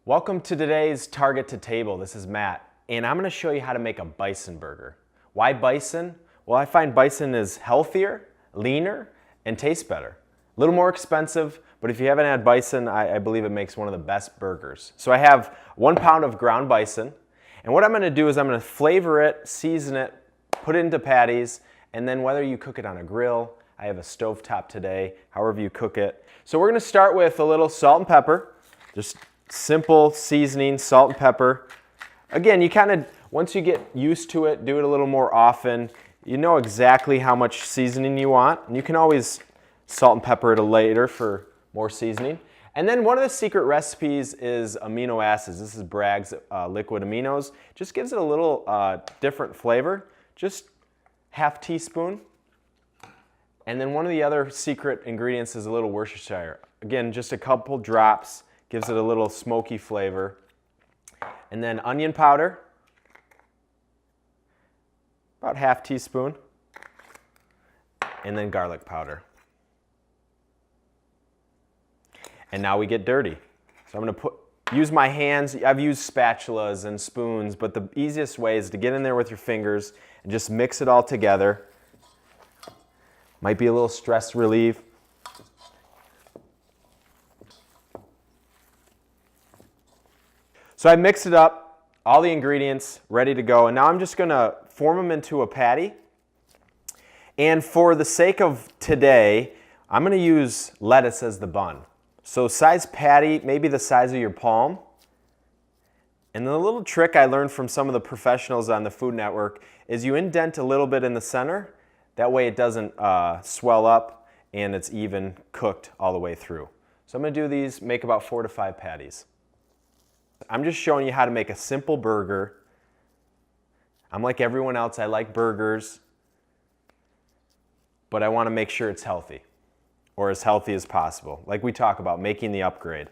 Welcome to today's Target to Table. This is Matt, and I'm going to show you how to make a bison burger. Why bison? Well, I find bison is healthier, leaner, and tastes better. A little more expensive, but if you haven't had bison, I believe it makes one of the best burgers. So I have 1 pound of ground bison, and what I'm going to do is I'm going to flavor it, season it, put it into patties, and then whether you cook it on a grill, I have a stovetop today, however you cook it. So we're going to start with a little salt and pepper, just simple seasoning, salt and pepper. Again, you kind of, once you get used to it, do it a little more often, you know exactly how much seasoning you want. And you can always salt and pepper it later for more seasoning. And then one of the secret recipes is amino acids. This is Bragg's liquid aminos. Just gives it a little different flavor. Just ½ teaspoon. And then one of the other secret ingredients is a little Worcestershire. Again, just a couple drops. Gives it a little smoky flavor. And then onion powder, about ½ teaspoon. And then garlic powder. And now we get dirty. So I'm going to use my hands. I've used spatulas and spoons, but the easiest way is to get in there with your fingers and just mix it all together. Might be a little stress relief. So I mixed it up, all the ingredients ready to go, and now I'm just going to form them into a patty. And for the sake of today, I'm going to use lettuce as the bun. So size patty, maybe the size of your palm. And the little trick I learned from some of the professionals on the Food Network is you indent a little bit in the center. That way it doesn't swell up and it's even cooked all the way through. So I'm going to do these, make about 4 to 5 patties. I'm just showing you how to make a simple burger. I'm like everyone else, I like burgers, but I want to make sure it's healthy, or as healthy as possible, like we talk about, making the upgrade.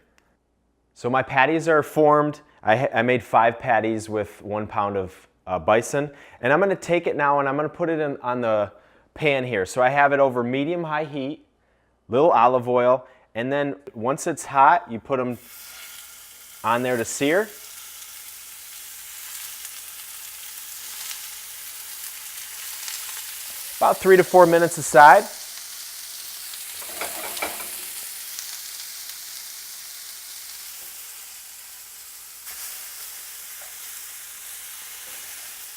So my patties are formed. I made 5 patties with 1 pound of bison, and I'm going to take it now and I'm going to put it on the pan here. So I have it over medium-high heat, little olive oil, and then once it's hot, you put them on there to sear. About 3 to 4 minutes aside.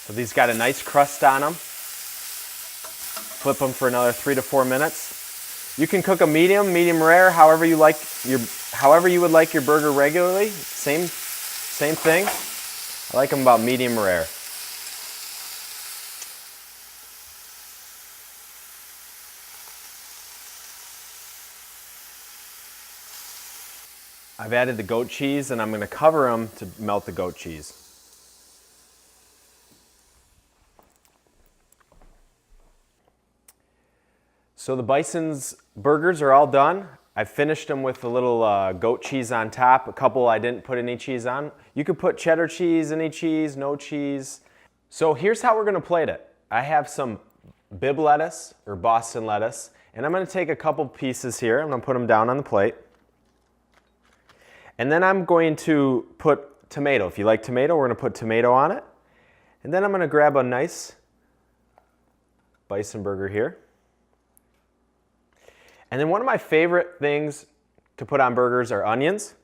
So these got a nice crust on them. Flip them for another 3 to 4 minutes. You can cook a medium, medium rare, however you would like your burger regularly. Same thing. I like them about medium rare. I've added the goat cheese and I'm going to cover them to melt the goat cheese. So the bison's burgers are all done. I've finished them with a little goat cheese on top. A couple I didn't put any cheese on. You could put cheddar cheese, any cheese, no cheese. So here's how we're going to plate it. I have some Bibb lettuce or Boston lettuce, and I'm going to take a couple pieces here. I'm going to put them down on the plate. And then I'm going to put tomato. If you like tomato, we're going to put tomato on it. And then I'm going to grab a nice bison burger here. And then one of my favorite things to put on burgers are onions.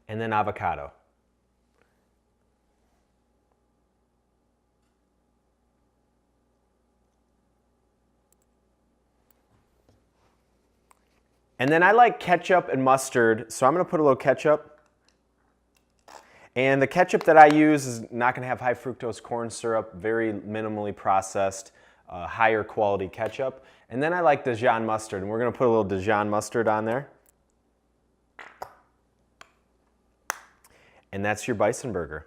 And then avocado. And then I like ketchup and mustard, so I'm going to put a little ketchup. And the ketchup that I use is not going to have high fructose corn syrup, very minimally processed, higher quality ketchup. And then I like Dijon mustard, and we're going to put a little Dijon mustard on there. And that's your bison burger.